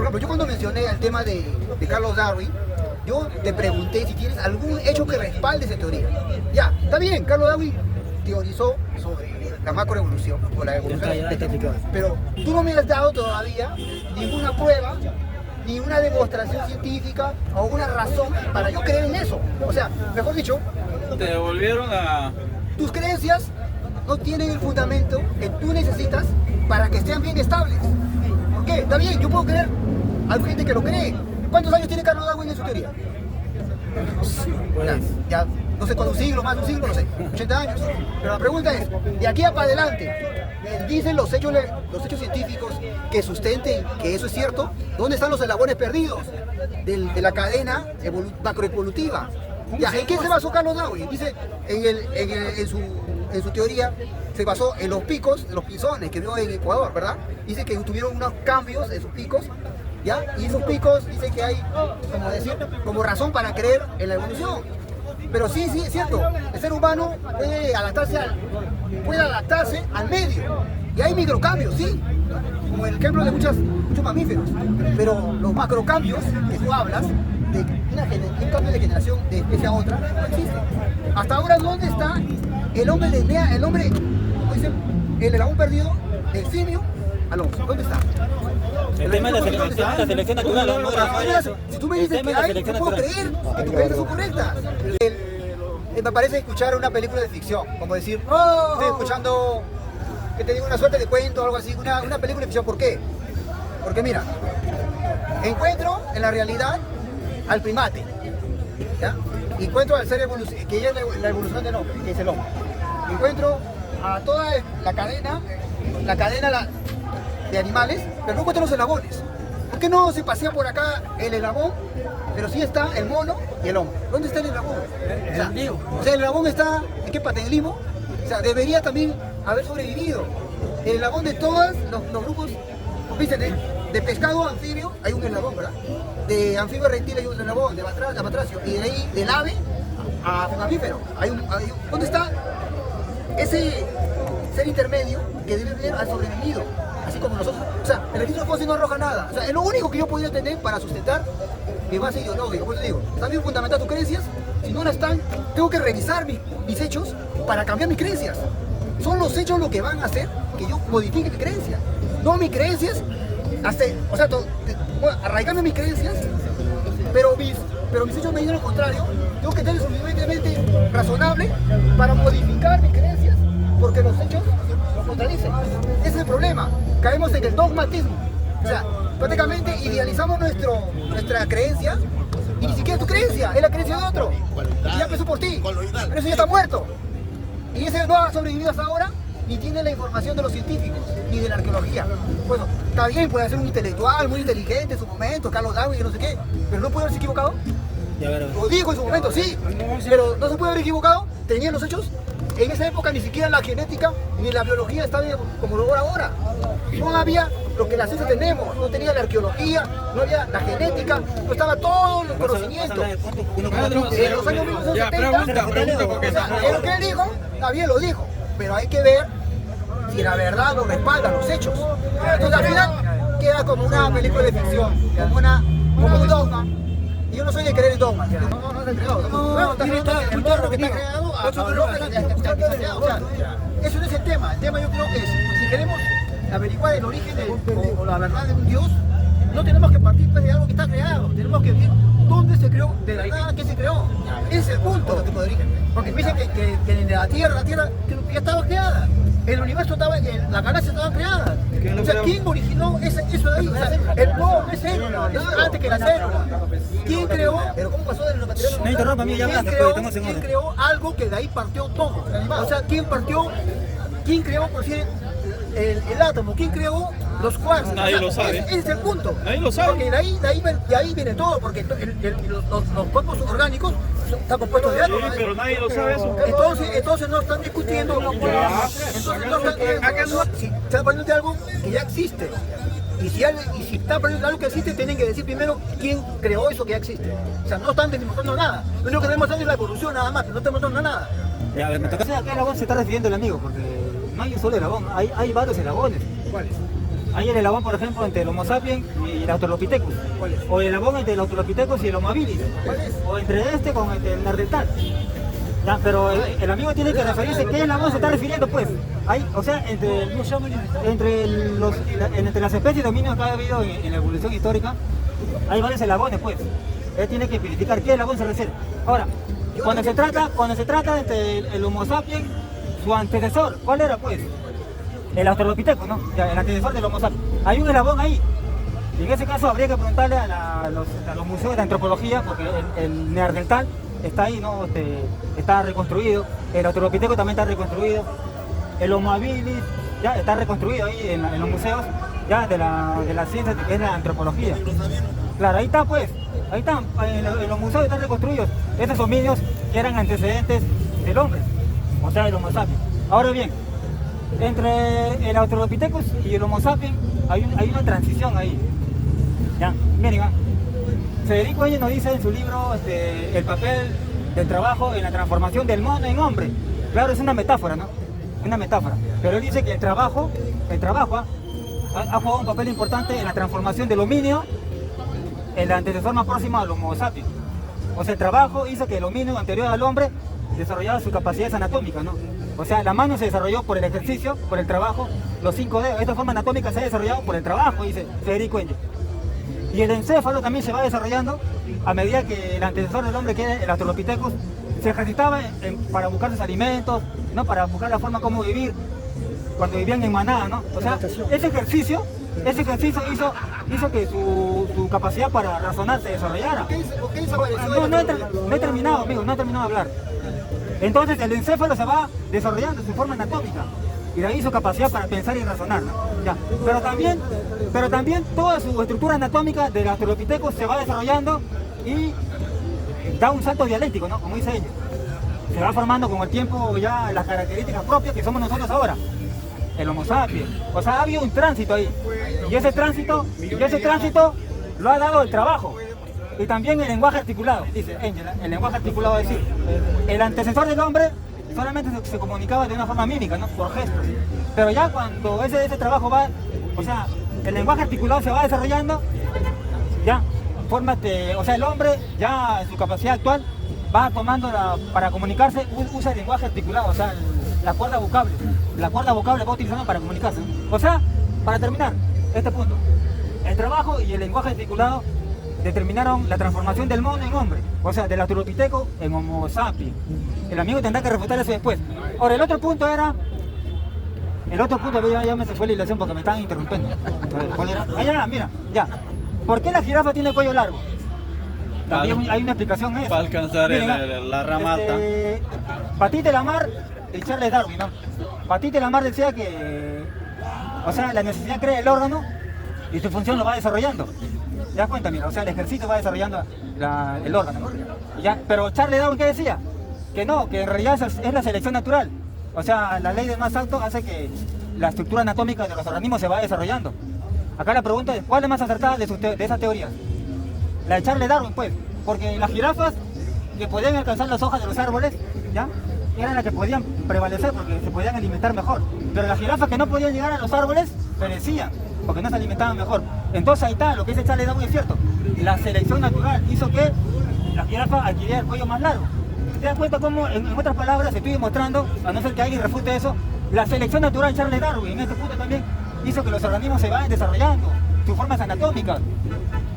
ejemplo, yo cuando mencioné el tema de Carlos Darwin, yo te pregunté si tienes algún hecho que respalde esa teoría. Ya, está bien, Carlos Darwin teorizó sobre la macroevolución o la evolución, pero tú no me has dado todavía ninguna prueba, ni una demostración científica o una razón para yo creer en eso. O sea, mejor dicho, te devolvieron a... tus creencias no tienen el fundamento que tú necesitas para que sean bien estables. ¿Por qué? Está bien, yo puedo creer, hay gente que lo cree. ¿Cuántos años tiene Carlos Darwin en su teoría? Ya, no sé cuántos siglos, más de un siglo, no sé, 80 años. Pero la pregunta es, de aquí para adelante, dicen los hechos científicos que sustenten que eso es cierto. ¿Dónde están los eslabones perdidos de la cadena macroevolutiva? Ya, ¿en qué se basó Carlos Darwin? Dice, en su teoría, se basó en los picos, los pinzones que vio en Ecuador, ¿verdad? Dice que tuvieron unos cambios en sus picos, ¿ya? Y esos picos dice que hay, como razón para creer en la evolución. Pero sí, es cierto, el ser humano puede adaptarse al medio. Y hay microcambios, sí, como el ejemplo de muchos mamíferos. Pero los macrocambios que tú hablas, de un cambio de generación de especie a otra, no existe. Hasta ahora, ¿dónde está el hombre, como dicen, el eslabón perdido del simio al hombre? ¿Dónde está? El tema de la selección natural, ¿no? Si tú me dices que hay, no puedo creer que tus creencias son correctas. Me parece escuchar una película de ficción, como decir, estoy escuchando, que te digo, una suerte de cuento o algo así, una película de ficción. ¿Por qué? Porque mira, encuentro en la realidad al primate, ¿ya? Encuentro al ser que es la evolución del hombre, que es el hombre. Encuentro a toda la cadena de animales, pero no encuentro los eslabones. ¿Por qué no se pasea por acá el eslabón, pero sí está el mono y el hombre? ¿Dónde está el eslabón? O sea, el eslabón está, ¿en qué parte? ¿En el limbo? O sea, debería también haber sobrevivido. El eslabón de todos los grupos, ¿viste? De pescado anfibio hay un eslabón, ¿verdad? De anfibio reptil hay un eslabón, de batracio, y de ahí del ave a mamífero. ¿Dónde está ese ser intermedio que debe haber sobrevivido? Así como nosotros. O sea, el registro fósil no arroja nada. O sea, es lo único que yo podría tener para sustentar mi base ideológica. Por eso digo, ¿están bien fundamentadas tus creencias? Si no las están, tengo que revisar mis hechos para cambiar mis creencias. Son los hechos lo que van a hacer que yo modifique mi creencia. No mis creencias, arraigarme mis creencias, pero mis hechos me dicen lo contrario. Tengo que ser suficientemente razonable para modificar mis creencias, porque los hechos lo contradicen. Ese es el problema. Caemos en el dogmatismo. O sea, prácticamente idealizamos nuestra creencia y ni siquiera es tu creencia, es la creencia de otro. Y ya empezó por ti, pero eso ya está muerto. Y ese no ha sobrevivido hasta ahora, ni tiene la información de los científicos, ni de la arqueología. Bueno, está bien, puede ser un intelectual muy inteligente en su momento, Carlos Darwin, no sé qué, pero no puede haberse equivocado. Lo dijo en su momento, sí, pero no se puede haber equivocado, tenían los hechos. En esa época ni siquiera la genética ni la biología estaban como lo ahora. No había lo que la ciencia tenemos, no tenía la arqueología, no había la genética, no estaba todo el conocimiento. En los años 1970, lo que él dijo, está bien, lo dijo, pero hay que ver si la verdad lo respalda, los hechos. Entonces al final queda como una película de ficción, como un dogma. Y yo no soy de creer en dogmas. No está creado. El morro que está creado, eso no es el tema. El tema yo creo que es, si queremos averiguar el origen o la verdad de un Dios, no tenemos que partir de algo que está creado. Tenemos que ver dónde se creó, de la nada, qué se creó. Ese es el punto. Porque dicen que en la Tierra ya estaba creada. El universo estaba, las galaxias estaban creadas. O sea, ¿quién originó eso de ahí? O sea, el polvo no es célula, es antes que la célula. ¿Quién creó? Pero ¿cómo pasó de los materiales? No interrumpa, amigo, ya hablaste, ¿Quién creó algo que de ahí partió todo? O sea, ¿quién creó, por decir, el átomo? ¿Quién creó los quarks? Nadie lo sabe. Ese es el punto. Nadie lo sabe. Porque de ahí viene todo, porque los cuerpos orgánicos están compuestos de átomos. Sí, pero nadie lo sabe eso. Entonces no están discutiendo. Entonces no están, si están poniendo de algo que ya existe. Y si están poniendo algo que existe, tienen que decir primero quién creó eso que ya existe. O sea, no están demostrando nada. Lo único que demuestran es la evolución nada más, no están demostrando nada. Ya, a ver, me toca. ¿A qué eslabón se está refiriendo el amigo? Porque no hay un solo eslabón, hay varios eslabones. ¿Cuáles? Hay el eslabón, por ejemplo, entre el Homo sapiens y el Australopithecus. ¿Cuál es? O el eslabón entre el Australopithecus y el Homo habilis. ¿Cuál es? O entre este con el Neandertal. Ya, pero el amigo tiene que referirse qué eslabón se está refiriendo, pues. Hay, o sea, entre las especies de dominios que ha habido en la evolución histórica, hay varios eslabones, pues. Él tiene que especificar qué eslabón se refiere. Ahora, cuando se trata entre el Homo sapiens, su antecesor, ¿cuál era, pues? El Australopithecus, ¿no? Ya, el antecesor del Homo sapiens. Hay un eslabón ahí. Y en ese caso habría que preguntarle a los museos de antropología, porque el Neandertal está ahí, ¿no? Está reconstruido. El Australopithecus también está reconstruido. El Homo habilis ya está reconstruido ahí en los museos ya de la ciencia que es la antropología. Claro, ahí está, pues. Ahí están, en los museos están reconstruidos esos homínidos que eran antecedentes del hombre, o sea, del Homo sapiens. Ahora bien, entre el Australopithecus y el Homo sapiens hay una transición ahí. Ya, miren, Federico Engel nos dice en su libro el papel del trabajo en la transformación del mono en hombre. Claro, es una metáfora, ¿no? Una metáfora. Pero él dice que el trabajo ha jugado un papel importante en la transformación del hominio, el antecesor más próximo al Homo sapiens. O sea, el trabajo hizo que el hominio anterior al hombre desarrollara sus capacidades anatómicas, ¿no? O sea, la mano se desarrolló por el ejercicio, por el trabajo, los 5 dedos. Esta forma anatómica se ha desarrollado por el trabajo, dice Federico Engel. Y el encéfalo también se va desarrollando a medida que el antecesor del hombre, que era el Australopithecus, se ejercitaba para buscar sus alimentos, ¿no? Para buscar la forma como vivir cuando vivían en manada, ¿no? O sea, ese ejercicio hizo que su capacidad para razonar se desarrollara. ¿Por qué desapareció? No he terminado, amigo, no he terminado de hablar. Entonces el encéfalo se va desarrollando su forma anatómica y de ahí su capacidad para pensar y razonar, ¿no? Ya. Pero también toda su estructura anatómica del Australopithecus se va desarrollando y da un salto dialéctico, ¿no? Como dice ella. Se va formando con el tiempo ya las características propias que somos nosotros ahora. El Homo sapiens. O sea, ha habido un tránsito ahí. Y ese tránsito lo ha dado el trabajo. Y también el lenguaje articulado, dice Engel. El lenguaje articulado es decir, el antecesor del hombre solamente se comunicaba de una forma mímica, ¿no? Por gestos. Pero ya cuando ese trabajo va, o sea, el lenguaje articulado se va desarrollando, ya, o sea, el hombre ya en su capacidad actual va tomando para comunicarse, usa el lenguaje articulado, o sea, la cuerda vocable. La cuerda vocable va utilizando para comunicarse, ¿no? O sea, para terminar este punto, el trabajo y el lenguaje articulado determinaron la transformación del mono en hombre, o sea, del Australopithecus en Homo sapiens. El amigo tendrá que refutar eso después. Ahora, el otro punto, ya me se fue la ilusión porque me estaban interrumpiendo. ¿Cuál era? Ya, mira, ya. ¿Por qué la jirafa tiene el cuello largo? También hay una explicación a eso. Para alcanzar Miren, la ramata. Batiste de Lamar y Charles Darwin, ¿no? Batiste de Lamar decía que, o sea, la necesidad crea el órgano y su función lo va desarrollando. ¿Te das cuenta? Mira, o sea, el ejercicio va desarrollando el órgano, ¿no? ¿Ya? Pero Charles Darwin, ¿qué decía? Que no, que en realidad es la selección natural. O sea, la ley del más alto hace que la estructura anatómica de los organismos se va desarrollando. Acá la pregunta es, ¿cuál es más acertada de esas teorías? La de Charles Darwin, pues, porque las jirafas que podían alcanzar las hojas de los árboles, ¿ya? Eran las que podían prevalecer porque se podían alimentar mejor. Pero las jirafas que no podían llegar a los árboles perecían porque no se alimentaban mejor. Entonces ahí está, lo que dice Charles Darwin es cierto. La selección natural hizo que la jirafa adquiriera el cuello más largo. ¿Te das cuenta cómo, en otras palabras, estoy demostrando, a no ser que alguien refute eso, la selección natural de Charles Darwin en este punto también hizo que los organismos se vayan desarrollando, sus formas anatómicas?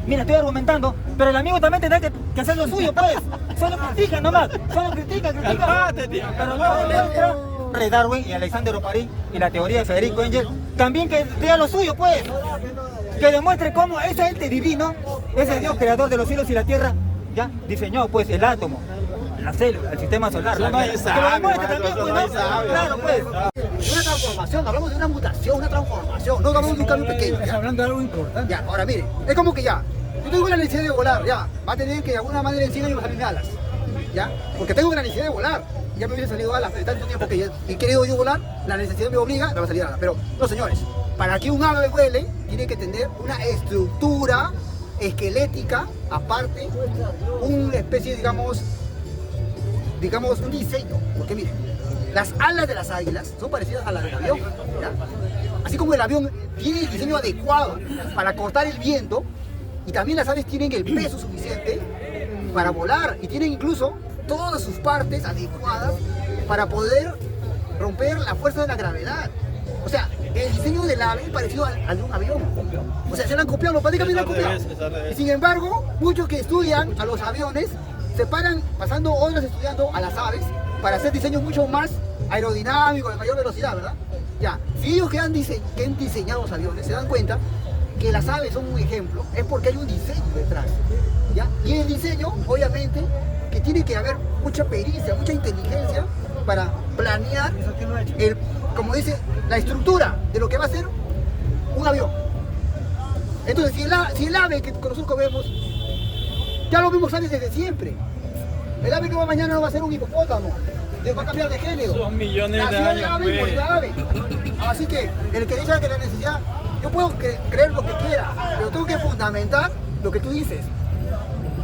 Mira, estoy argumentando, pero el amigo también tendrá que hacer lo suyo, pues. Solo critica nomás, solo critica. Pero no demuestra Charles Darwin y Alexander Oparin y la teoría de Federico Engel, también que diga lo suyo, pues. Que demuestre cómo ese ente divino, ese Dios creador de los cielos y la tierra, ya diseñó pues el átomo, la célula, el sistema solar. Que lo demuestre también, pues, ¿no? Claro, pues. Una transformación, hablamos de una mutación, una transformación, no hablamos de un cambio pequeño. Estás hablando de algo importante. Ya, ahora mire, es como que ya, yo tengo la necesidad de volar, ya, va a tener que de alguna manera encima y salirme alas, ya, porque tengo la necesidad de volar, ya me hubiesen salido alas de tanto tiempo que he querido yo volar, la necesidad me obliga, me va a salir alas, pero no señores, para que un ave vuele, tiene que tener una estructura esquelética, aparte, una especie, digamos, un diseño, porque miren, las alas de las águilas son parecidas a las del avión, ¿ya? Así como el avión tiene el diseño adecuado para cortar el viento, y también las aves tienen el peso suficiente para volar, y tienen incluso todas sus partes adecuadas para poder romper la fuerza de la gravedad. O sea, el diseño del ave es parecido al de un avión. O sea, se lo han copiado, prácticamente lo han copiado. Y sin embargo, muchos que estudian a los aviones se paran pasando horas estudiando a las aves para hacer diseños mucho más aerodinámicos, de mayor velocidad, ¿verdad? Ya, si ellos que han diseñado los aviones se dan cuenta que las aves son un ejemplo, es porque hay un diseño detrás, ¿ya? Y en el diseño, obviamente, que tiene que haber mucha pericia, mucha inteligencia para planear, como dice, la estructura de lo que va a ser un avión. Entonces, si el ave que nosotros vemos, ya lo vimos antes desde siempre. El ave que va mañana no va a ser un hipopótamo, va a cambiar de género. Son millones de Nació el años, ave por el ave. Así que el que diga que la necesidad, yo puedo creer lo que quiera, pero tengo que fundamentar lo que tú dices.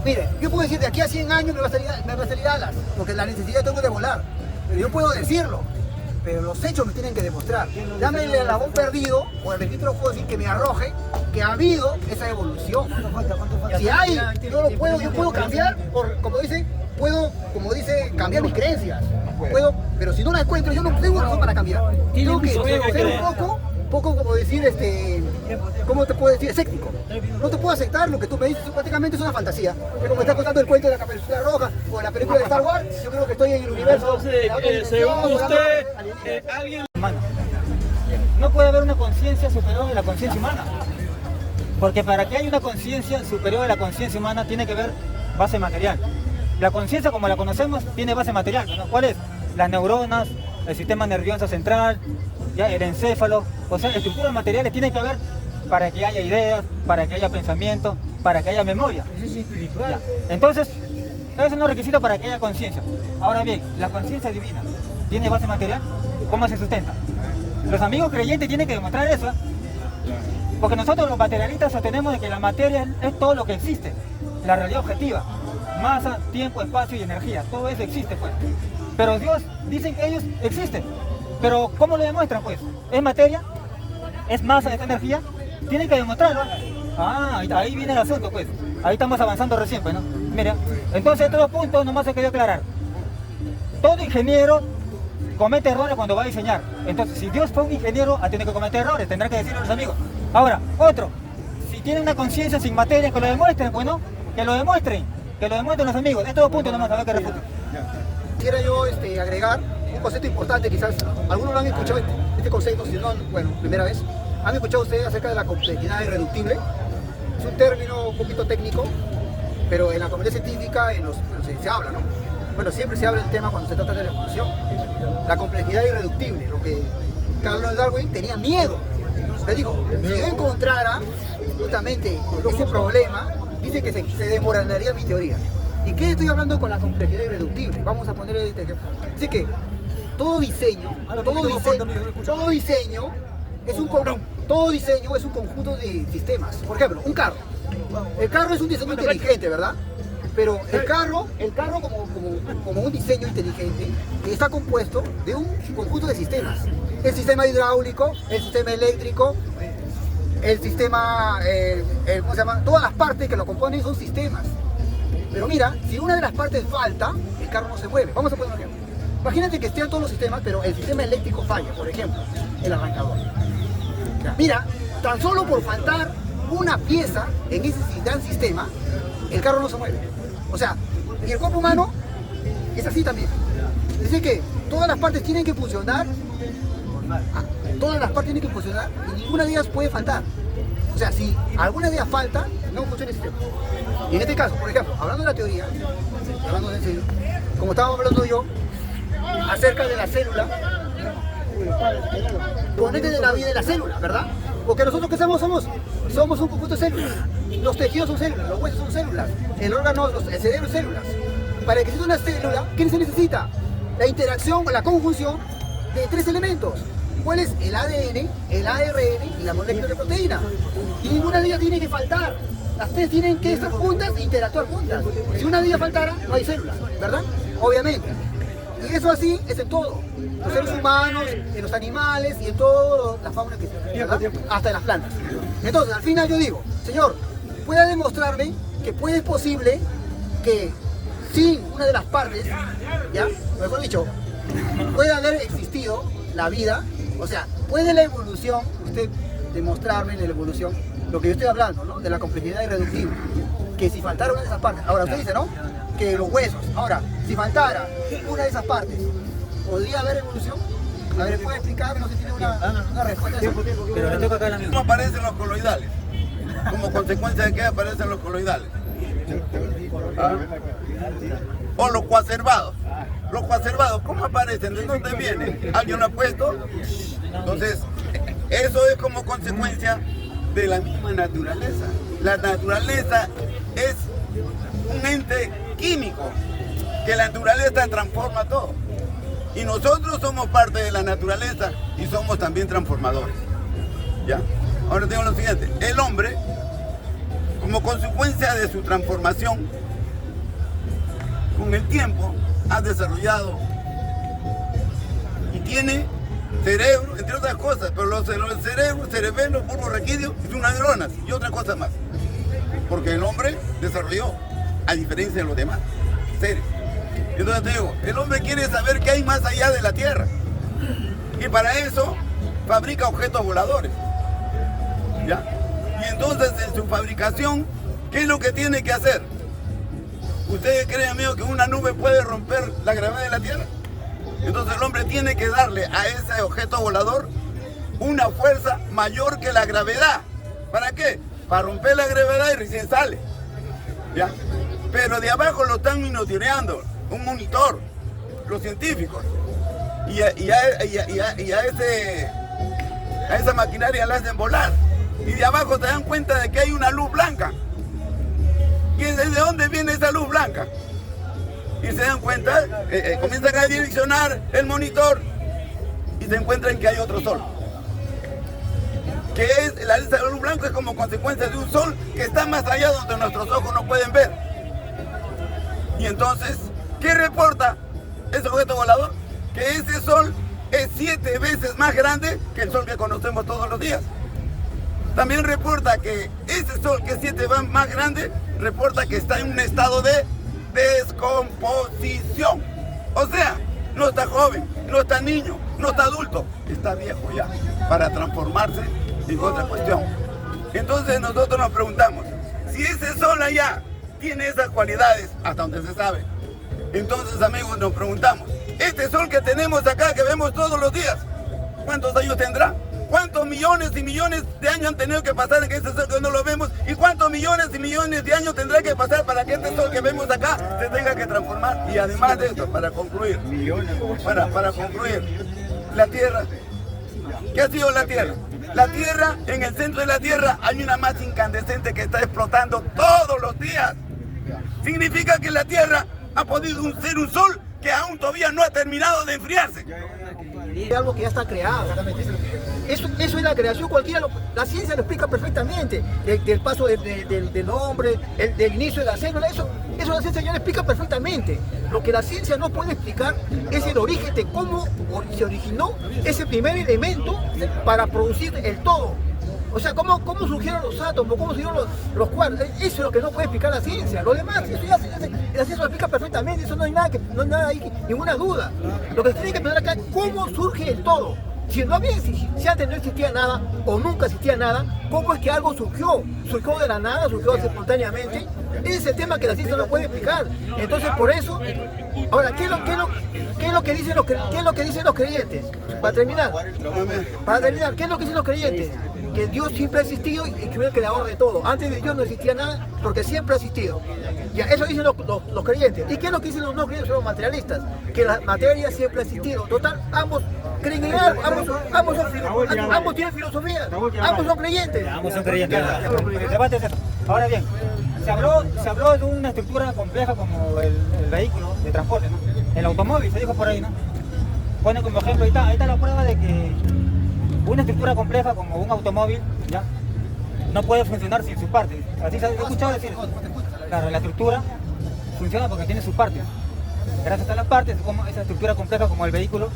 Mire, yo puedo decir de aquí a 100 años me va a salir alas, porque la necesidad tengo de volar. Pero yo puedo decirlo, pero los hechos me tienen que demostrar. Dame el eslabón perdido o el registro fósil que me arroje que ha habido esa evolución. Si hay, yo puedo cambiar, como dice, cambiar mis creencias. Pero si no la encuentro, yo no tengo razón para cambiar. Tengo que ser un poco como decir, ¿cómo te puedo decir? Escéptico. No te puedo aceptar lo que tú me dices, prácticamente es una fantasía. Pero como me estás contando el cuento de la Caperucita Roja o de la película de Star Wars, yo creo que estoy en el universo. Entonces, según usted, alguien... No puede haber una conciencia superior de la conciencia humana. Porque para que haya una conciencia superior a la conciencia humana tiene que haber base material. La conciencia como la conocemos tiene base material, ¿no? ¿Cuál es? Las neuronas, el sistema nervioso central, ¿ya? El encéfalo, o sea, estructuras materiales tienen que haber para que haya ideas, para que haya pensamiento, para que haya memoria. ¿Ya? Entonces, eso no es requisito para que haya conciencia. Ahora bien, la conciencia divina, ¿tiene base material? ¿Cómo se sustenta? Los amigos creyentes tienen que demostrar eso, ¿eh? Porque nosotros los materialistas sostenemos de que la materia es todo lo que existe, la realidad objetiva, masa, tiempo, espacio y energía, todo eso existe pues. Pero Dios, dicen que ellos existen, pero ¿cómo lo demuestran pues? ¿Es materia? ¿Es masa, es energía? Tienen que demostrarlo. Ah, ahí viene el asunto pues, ahí estamos avanzando recién pues, ¿no? Mira, entonces estos dos puntos nomás se quería aclarar. Todo ingeniero comete errores cuando va a diseñar. Entonces, si Dios fue un ingeniero, tiene que cometer errores, tendrá que decirlo a los amigos. Ahora, otro, si tienen una conciencia sin materia, que lo demuestren, bueno, que lo demuestren los amigos. Estos dos puntos nomás, a ver qué refutan. Quisiera yo agregar un concepto importante, quizás algunos lo han escuchado este concepto, si no, bueno, primera vez. ¿Han escuchado ustedes acerca de la complejidad irreductible? Es un término un poquito técnico, pero en la comunidad científica se habla, ¿no? Bueno, siempre se habla del tema cuando se trata de la evolución. La complejidad irreductible, lo que Carlos Darwin tenía miedo. Le dijo, si yo encontrara justamente ese problema, dice que se desmoronaría mi teoría. ¿Y qué estoy hablando con la complejidad irreductible? Vamos a poner este ejemplo. Dice que todo diseño es un conjunto de sistemas. Por ejemplo, un carro. El carro es un diseño inteligente, ¿verdad? Pero el carro como un diseño inteligente está compuesto de un conjunto de sistemas. El sistema hidráulico, el sistema eléctrico, el sistema, ¿cómo se llama? Todas las partes que lo componen son sistemas. Pero mira, si una de las partes falta, el carro no se mueve. Vamos a poner un ejemplo. Imagínate que estén todos los sistemas, pero el sistema eléctrico falla, por ejemplo, el arrancador. Mira, tan solo por faltar una pieza en ese gran sistema, el carro no se mueve. O sea, y el cuerpo humano es así también. Es decir que todas las partes tienen que funcionar, y ninguna de ellas puede faltar. O sea, si alguna de ellas falta, no funciona el sistema. Y en este caso, por ejemplo, hablando de la teoría, hablando en serio, como estaba hablando yo, acerca de la célula, ponete de la vida de la célula, ¿verdad? Porque nosotros que somos un conjunto de células. Los tejidos son células, los huesos son células, el órgano, el cerebro es células. Para que exista una célula, ¿qué se necesita? La interacción, la conjunción de tres elementos. ¿Cuál es? El ADN, el ARN y la molécula de proteína. Y ninguna de ellas tiene que faltar. Las tres tienen que estar juntas e interactuar juntas. Si una de ellas faltara, no hay células, ¿verdad? Obviamente. Y eso así es en todo. los seres humanos, en los animales y en toda la fauna que existe, ¿verdad? Hasta en las plantas. Entonces, al final yo digo, Señor, pueda demostrarme que es posible que sin una de las partes, ya, mejor dicho, puede haber existido la vida, o sea, puede la evolución, usted demostrarme en la evolución, lo que yo estoy hablando, ¿no? De la complejidad irreductible, que si faltara una de esas partes, ahora usted dice, ¿no? Que los huesos, ahora, si faltara una de esas partes, ¿podría haber evolución? A ver, ¿puede explicar? No sé si tiene una respuesta a eso. Pero le toca acá la misma. ¿Cómo aparecen los coloidales? Como consecuencia de qué aparecen los coloidales. ¿Ah? O los coacervados. Los coacervados, ¿cómo aparecen? ¿De dónde vienen? ¿Alguien lo ha puesto? Entonces, eso es como consecuencia de la misma naturaleza. La naturaleza es un ente químico, que la naturaleza transforma todo. Y nosotros somos parte de la naturaleza y somos también transformadores. ¿Ya? Ahora tengo lo siguiente. El hombre, como consecuencia de su transformación, con el tiempo ha desarrollado y tiene cerebro, entre otras cosas, pero los cerebros, cerebelo, bulbo raquídeo y sus neuronas y otra cosa más. Porque el hombre desarrolló, a diferencia de los demás seres. Entonces te digo, el hombre quiere saber qué hay más allá de la Tierra. Y para eso fabrica objetos voladores. ¿Ya? Y entonces en su fabricación, ¿qué es lo que tiene que hacer? ¿Ustedes creen, amigo, que una nube puede romper la gravedad de la Tierra? Entonces el hombre tiene que darle a ese objeto volador una fuerza mayor que la gravedad. ¿Para qué? Para romper la gravedad y recién sale. ¿Ya? Pero de abajo lo están monitoreando, un monitor, los científicos. Y a esa maquinaria la hacen volar. Y de abajo se dan cuenta de que hay una luz blanca. ¿Y de dónde viene esa luz blanca? Y se dan cuenta, comienzan a direccionar el monitor y se encuentran que hay otro sol. Que es, la luz blanca es como consecuencia de un sol que está más allá donde nuestros ojos no pueden ver. Y entonces, ¿qué reporta ese objeto volador? Que ese sol es 7 veces más grande que el sol que conocemos todos los días. También reporta que ese sol que es 7 veces más grande, reporta que está en un estado de descomposición. O sea, no está joven, no está niño, no está adulto, está viejo ya, para transformarse en otra cuestión. Entonces nosotros nos preguntamos, si ese sol allá tiene esas cualidades, hasta donde se sabe, entonces amigos nos preguntamos, este sol que tenemos acá, que vemos todos los días, ¿cuántos años tendrá? ¿Cuántos millones y millones de años han tenido que pasar en que este sol que no lo vemos? ¿Y cuántos millones y millones de años tendrá que pasar para que este sol que vemos acá se tenga que transformar? Y además de esto, para concluir, la Tierra, ¿qué ha sido la Tierra? La Tierra, en el centro de la Tierra hay una masa incandescente que está explotando todos los días. Significa que la Tierra ha podido ser un sol que aún todavía no ha terminado de enfriarse. Es algo que ya está creado. Eso es la creación, la ciencia lo explica perfectamente, del paso del hombre, del inicio de la célula, eso la ciencia ya lo explica perfectamente. Lo que la ciencia no puede explicar es el origen de cómo se originó ese primer elemento para producir el todo. O sea, cómo surgieron los átomos, cómo surgieron los cuartos, eso es lo que no puede explicar la ciencia. Lo demás, eso ya la ciencia lo explica perfectamente, eso no hay nada ahí, ninguna duda. Lo que se tiene que pensar acá es cómo surge el todo. Si antes no existía nada o nunca existía nada, ¿cómo es que algo surgió? Surgió de la nada, surgió espontáneamente. Ese es el tema que la ciencia no puede explicar. Entonces, por eso, ahora, ¿qué es lo que dicen los creyentes? Para terminar, ¿qué es lo que dicen los creyentes? Que Dios siempre ha existido y que es el creador de todo. Antes de Dios no existía nada porque siempre ha existido. Ya, eso dicen los creyentes. ¿Y qué es lo que dicen los no creyentes, los materialistas? Que la materia siempre ha existido. Total, ambos creen en algo, ambos tienen filosofía, ambos son creyentes. Ambos son creyentes. El debate es eso. Ahora bien, se habló de una estructura compleja como el vehículo de transporte, ¿no? El automóvil, se dijo por ahí, ¿no? Pone como ejemplo, ahí está la prueba de que una estructura compleja como un automóvil, ¿ya?, no puede funcionar sin sus partes. Así se ha escuchado decir. Claro, la estructura funciona porque tiene sus partes. Gracias a las partes, como esa estructura compleja como el vehículo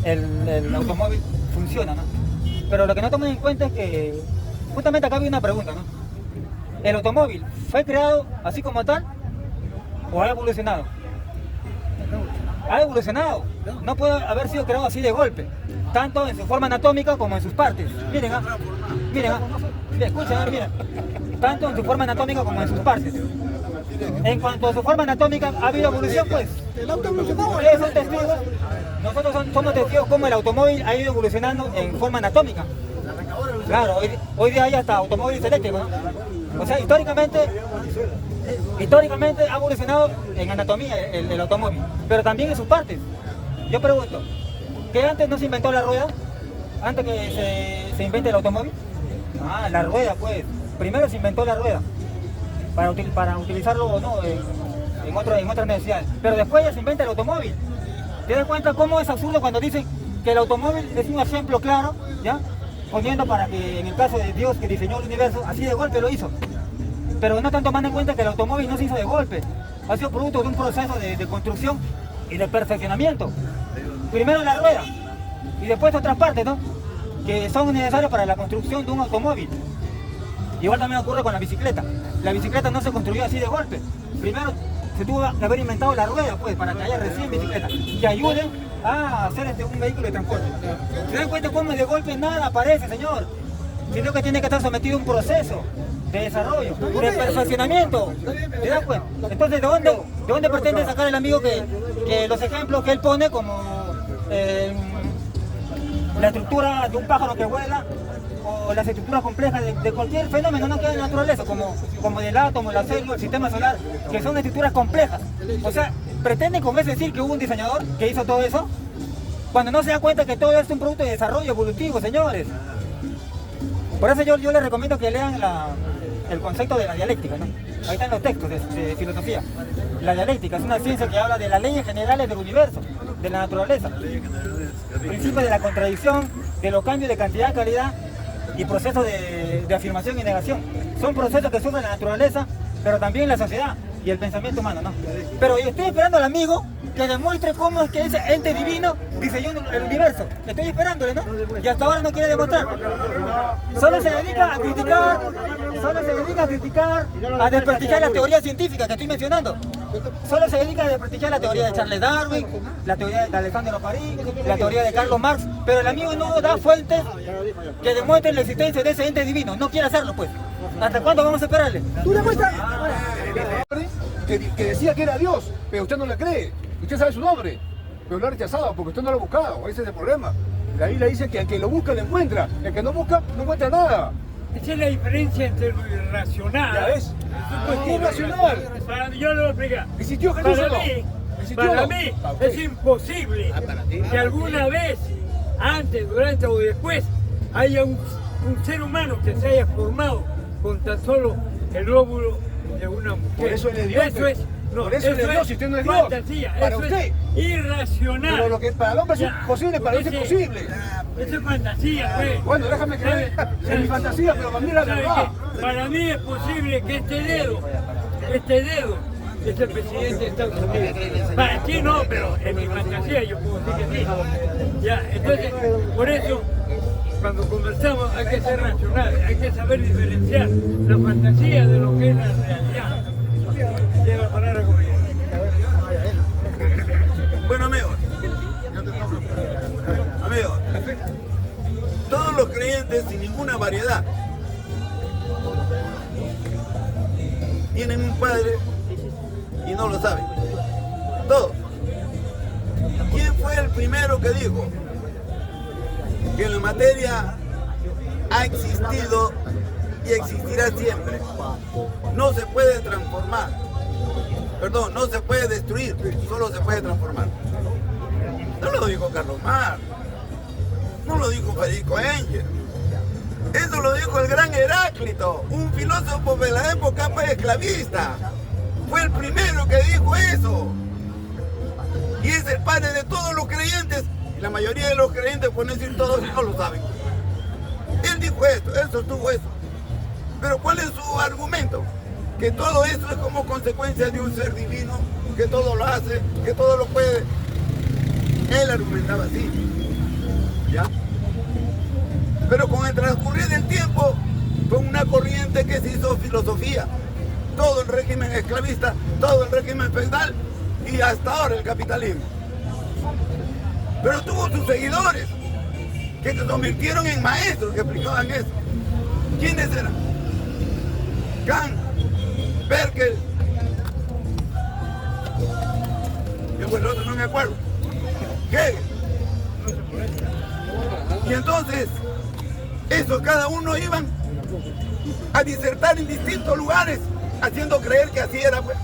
el automóvil funciona, ¿no? Pero lo que no toman en cuenta es que, justamente acá había una pregunta, ¿no? ¿El automóvil fue creado así como tal o ha evolucionado? Ha evolucionado, no puede haber sido creado así de golpe, tanto en su forma anatómica como en sus partes. Miren, miren, escuchen, miren, tanto en su forma anatómica como en sus partes. En cuanto a su forma anatómica, ¿ha habido evolución? Pues, ustedes son testigos, nosotros somos testigos cómo el automóvil ha ido evolucionando en forma anatómica. Claro, hoy día hay hasta automóviles eléctricos, ¿no? O sea, históricamente ha evolucionado en anatomía el automóvil, pero también en sus partes. Yo pregunto, ¿qué antes no se inventó la rueda? ¿Antes que se invente el automóvil? Ah, la rueda, pues. Primero se inventó la rueda para utilizarlo, ¿no? en otras necesidades. Pero después ya se inventa el automóvil. ¿Te das cuenta cómo es absurdo cuando dicen que el automóvil es un ejemplo claro, ¿ya? Poniendo para que en el caso de Dios que diseñó el universo, así de golpe lo hizo. Pero no están tomando en cuenta que el automóvil no se hizo de golpe. Ha sido producto de un proceso de construcción y de perfeccionamiento. Primero la rueda y después otras partes, ¿no? Que son necesarias para la construcción de un automóvil. Igual también ocurre con la bicicleta. La bicicleta no se construyó así de golpe. Primero se tuvo que haber inventado la rueda, pues, para que haya recién bicicletas que ayuden a hacer un vehículo de transporte. ¿Se dan cuenta cómo de golpe nada aparece, señor? Sino que tiene que estar sometido a un proceso de desarrollo, de perfeccionamiento. ¿Te das cuenta? Entonces, ¿de dónde pretende sacar el amigo que los ejemplos que él pone como la estructura de un pájaro que vuela o las estructuras complejas de cualquier fenómeno no que hay en la naturaleza, como del átomo, la célula, el sistema solar, que son estructuras complejas? O sea, pretende con eso decir que hubo un diseñador que hizo todo eso, cuando no se da cuenta que todo esto es un producto de desarrollo evolutivo, señores. Por eso yo les recomiendo que lean el concepto de la dialéctica, ¿no? Ahí están los textos de filosofía. La dialéctica es una ciencia que habla de las leyes generales del universo, de la naturaleza, principios de la contradicción, de los cambios de cantidad, calidad y procesos de afirmación y negación. Son procesos que sufren la naturaleza, pero también la sociedad y el pensamiento humano, ¿no? Pero yo estoy esperando al amigo que demuestre cómo es que ese ente divino diseñó el universo. Estoy esperándole, ¿no? Y hasta ahora no quiere demostrar. Solo se dedica a criticar, a desprestigiar la teoría científica que estoy mencionando. Solo se dedica a desprestigiar la teoría de Charles Darwin, la teoría de Alexandre Paris, la teoría de Carlos Marx, pero el amigo no da fuentes que demuestren la existencia de ese ente divino. No quiere hacerlo, pues. ¿Hasta cuándo vamos a esperarle? ¿Tú demuestras? Que decía que era Dios, pero usted no le cree. Usted sabe su nombre, pero lo ha rechazado porque usted no lo ha buscado. Ese es el problema. La Biblia dice que el que lo busca lo encuentra. El que no busca no encuentra nada. Esa es la diferencia entre lo irracional. ¿Ya ves? Es irracional. Yo lo voy a explicar. ¿Existió Jesús o no? Para mí es imposible que alguna vez, antes, durante o después, haya un ser humano que se haya formado con tan solo el óvulo de una mujer. Por eso él es Dios. Eso es, no, por eso él es Dios, si usted no es Dios. Fantasía, para eso usted. Es irracional. Pero lo que para el hombre es imposible, para él es posible. Eso es fantasía, pues. Bueno, déjame creer en mi fantasía, pero para mí la verdad. Para mí es posible que este dedo es el presidente de Estados Unidos. Para ti no, pero en mi fantasía yo puedo decir que sí. Ya, entonces, por eso, cuando conversamos hay que ser racional, hay que saber diferenciar la fantasía de lo que es la realidad. Tiene la palabra conmigo. Bueno, amigos, todos los creyentes sin ninguna variedad tienen un padre y no lo saben. Todos. ¿Quién fue el primero que dijo que la materia ha existido y existirá siempre? No se puede transformar. Perdón, no se puede destruir, solo se puede transformar. No lo dijo Carlos Marx, no lo dijo Federico Engels, eso lo dijo el gran Heráclito, un filósofo de la época esclavista. Fue el primero que dijo eso. Y es el padre de todos los creyentes, y la mayoría de los creyentes, por no decir todos, no lo saben. Él dijo esto, él sostuvo eso. Pero ¿cuál es su argumento? Que todo esto es como consecuencia de un ser divino, que todo lo hace, que todo lo puede. Él argumentaba así. ¿ya? Pero con el transcurrir del tiempo fue una corriente que se hizo filosofía. Todo el régimen esclavista, todo el régimen feudal y hasta ahora el capitalismo. Pero tuvo sus seguidores que se convirtieron en maestros que explicaban eso. ¿Quiénes eran? Kant, Berkel, y el otro no me acuerdo, Hegel. Y entonces, eso cada uno iban a disertar en distintos lugares, haciendo creer que así era, pues.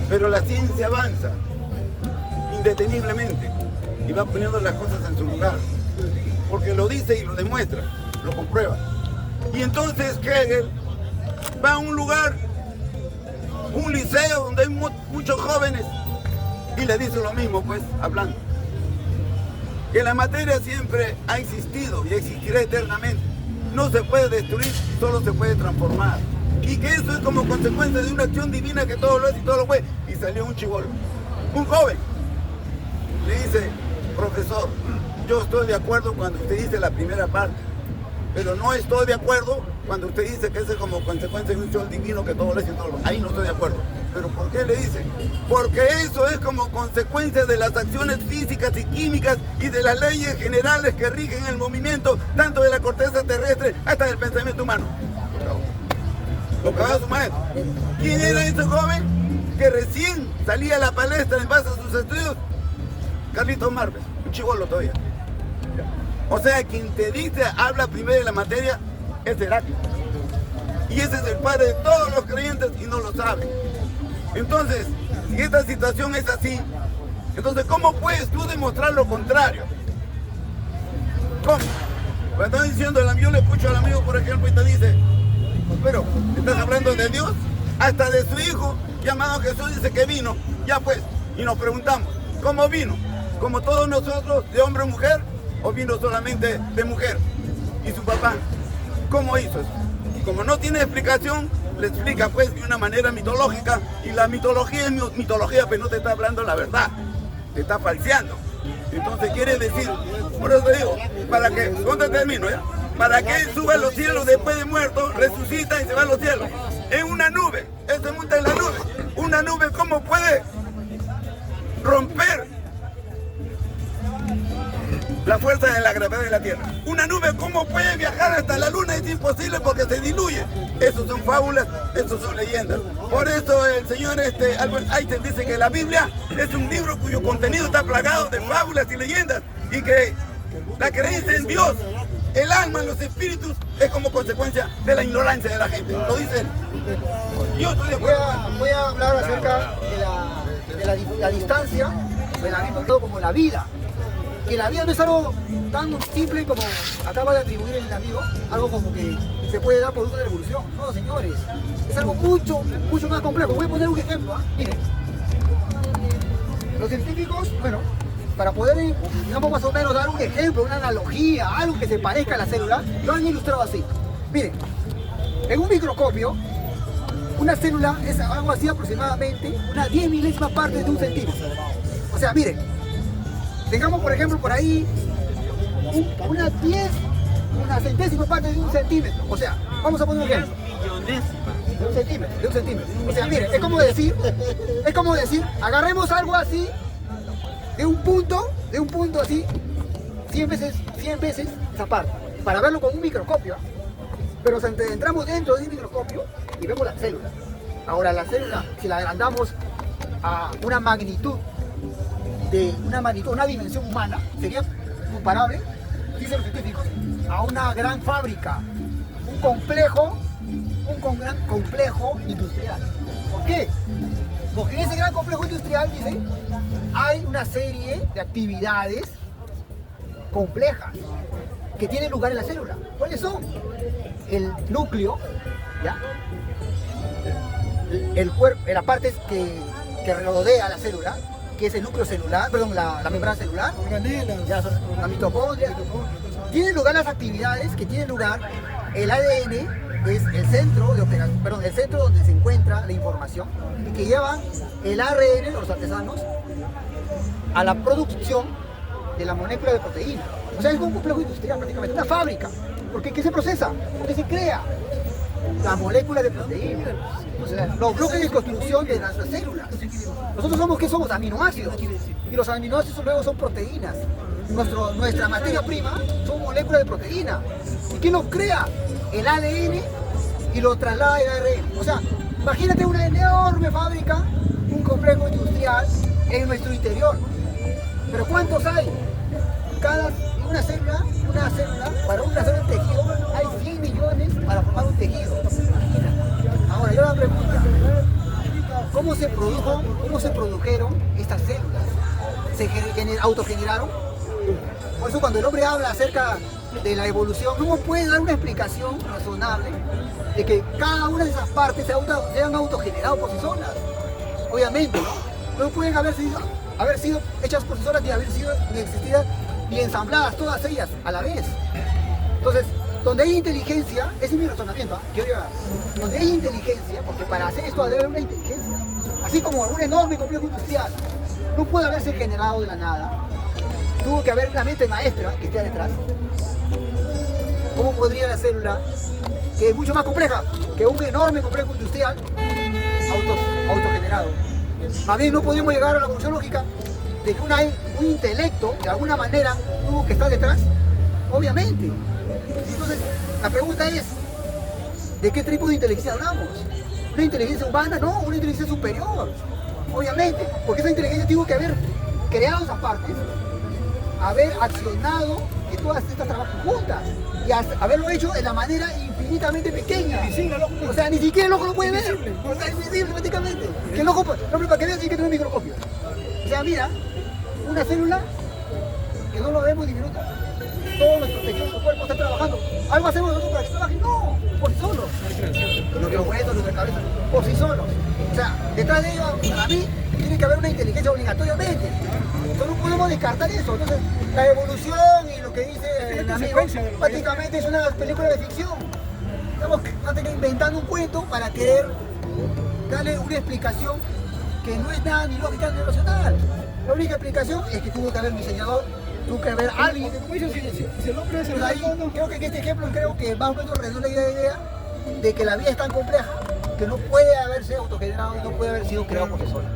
Pero la ciencia avanza indeteniblemente y va poniendo las cosas en su lugar, porque lo dice y lo demuestra, lo comprueba. Y entonces Hegel va a un lugar, un liceo donde hay muchos jóvenes, y le dice lo mismo, pues, hablando. Que la materia siempre ha existido y existirá eternamente. No se puede destruir, solo se puede transformar. Y que eso es como consecuencia de una acción divina que todo lo es y todo lo puede. Y salió un chibolo, un joven. Le dice, profesor, yo estoy de acuerdo cuando usted dice la primera parte, pero no estoy de acuerdo cuando usted dice que eso es como consecuencia de un acción divino que todo lo es y todo lo. Ahí no estoy de acuerdo. ¿Pero por qué le dice? Porque eso es como consecuencia de las acciones físicas y químicas y de las leyes generales que rigen el movimiento, tanto de la corteza terrestre hasta del pensamiento humano. Lo acaba su maestro. ¿Quién era ese joven que recién salía a la palestra en base a sus estudios? Carlitos Marves, un chibolo todavía. O sea, quien te dice, habla primero de la materia, es Heráclito. Y ese es el padre de todos los creyentes y no lo saben. Entonces, si esta situación es así, entonces ¿cómo puedes tú demostrar lo contrario? ¿Cómo? Cuando estoy diciendo, yo le escucho al amigo, por ejemplo, y te dice, pero, ¿estás hablando de Dios? Hasta de su hijo, llamado Jesús, dice que vino. Ya pues, y nos preguntamos, ¿cómo vino? ¿Como todos nosotros, de hombre o mujer? ¿O vino solamente de mujer? ¿Y su papá? ¿Cómo hizo eso? Y como no tiene explicación, le explica pues de una manera mitológica, y la mitología es mitología, pero no te está hablando la verdad, te está falseando. Entonces quiere decir, por eso te digo, para que, ¿dónde termino ya? Para que él suba a los cielos después de muerto, resucita y se va a los cielos. En una nube, él se monta en la nube. Una nube, ¿cómo puede romper la fuerza de la gravedad de la Tierra? Una nube, ¿cómo puede viajar hasta la luna? Es imposible porque se diluye. Esos son fábulas, esos son leyendas. Por eso el señor Albert Einstein dice que la Biblia es un libro cuyo contenido está plagado de fábulas y leyendas, y que la creencia en Dios, el alma, en los espíritus, es como consecuencia de la ignorancia de la gente. Lo dice él. Yo estoy de acuerdo. Voy a hablar acerca de la distancia de la vida como la vida. Que la vida no es algo tan simple como acaba de atribuir el amigo, algo como que se puede dar producto de la evolución. No, señores, es algo mucho más complejo. Voy a poner un ejemplo. Miren, los científicos, bueno, para poder, digamos, más o menos dar un ejemplo, una analogía, algo que se parezca a la célula, lo han ilustrado así. Miren, en un microscopio, una célula es algo así aproximadamente una 10 milésima parte de un centímetro. O sea, miren, tengamos por ejemplo por ahí una centésima parte de un centímetro. O sea, vamos a poner un ejemplo. De un centímetro. O sea, miren, es como decir, agarremos algo así, de un punto así, 100 veces esa parte, para verlo con un microscopio. Pero si entramos dentro de un microscopio y vemos la célula. Ahora la célula, si la agrandamos a una magnitud, una dimensión humana, sería comparable, dicen los científicos, a una gran fábrica, un gran complejo industrial. ¿Por qué? Porque en ese gran complejo industrial, dice, hay una serie de actividades complejas que tienen lugar en la célula. ¿Cuáles son? El núcleo, ¿ya? El cuerpo, la parte que rodea a la célula, que es el núcleo celular, perdón, la membrana celular, la mitocondria. Tienen lugar las actividades que tienen lugar. El ADN es el centro de operación, el centro donde se encuentra la información, y que llevan el ARN, los artesanos, a la producción de la molécula de proteína. O sea, es como un complejo industrial prácticamente, una fábrica. Porque ¿qué se procesa? ¿Qué se crea? La molécula de proteína. O sea, los bloques de construcción de las células. Nosotros somos, ¿qué somos? Aminoácidos. Y los aminoácidos luego son proteínas. Nuestra materia prima son moléculas de proteína. ¿Y quién los crea? El ADN y lo traslada al ARN. O sea, imagínate una enorme fábrica, un complejo industrial en nuestro interior. Pero ¿cuántos hay? Una célula, para una célula de tejido, hay 100 millones para formar un tejido. Ahora, yo la pregunta, ¿cómo se produjeron estas células? ¿Se autogeneraron? Por eso cuando el hombre habla acerca de la evolución, no puede dar una explicación razonable de que cada una de esas partes se han autogenerado por sí solas. Obviamente, no pueden haber sido hechas por sí solas ni haber sido ni existidas ni ensambladas todas ellas a la vez. Entonces, donde hay inteligencia, ese es mi razonamiento, donde hay inteligencia, porque para hacer esto debe haber una inteligencia, así como un enorme complejo industrial no puede haberse generado de la nada, tuvo que haber una mente maestra que esté detrás. ¿Cómo podría la célula, que es mucho más compleja que un enorme complejo industrial, autogenerado? Más bien no podemos llegar a la conclusión lógica de que un intelecto de alguna manera tuvo que estar detrás, obviamente. Entonces la pregunta es, ¿de qué tipo de inteligencia hablamos? ¿Una inteligencia humana? No, una inteligencia superior, obviamente, porque esa inteligencia tuvo que haber creado esas partes, haber accionado que todas estas trabajen juntas y haberlo hecho de la manera infinitamente pequeña. O sea, ni siquiera el ojo lo puede ver. O sea, es invisible prácticamente. Que el ojo, para que veas, tiene que tener un microscopio. O sea, mira, una célula que no lo vemos diminuta. Todos nuestros tejidos, nuestro cuerpo está trabajando. ¿Algo hacemos nosotros para que trabajen? No, por sí solos. Los huesos, los de cabeza, por sí solos. O sea, detrás de ello, para mí, tiene que haber una inteligencia obligatoriamente. No podemos descartar eso. Entonces, la evolución y lo que dice el amigo, prácticamente es una película de ficción. Estamos inventando un cuento para querer darle una explicación que no es nada ni lógica ni racional. La única explicación es que tuvo que haber un diseñador, tuvo que haber alguien. Si el hombre es el Creo que en este ejemplo más o menos redonda la idea de que la vida es tan compleja que no puede haberse autogenerado y no puede haber sido creado por sí sola.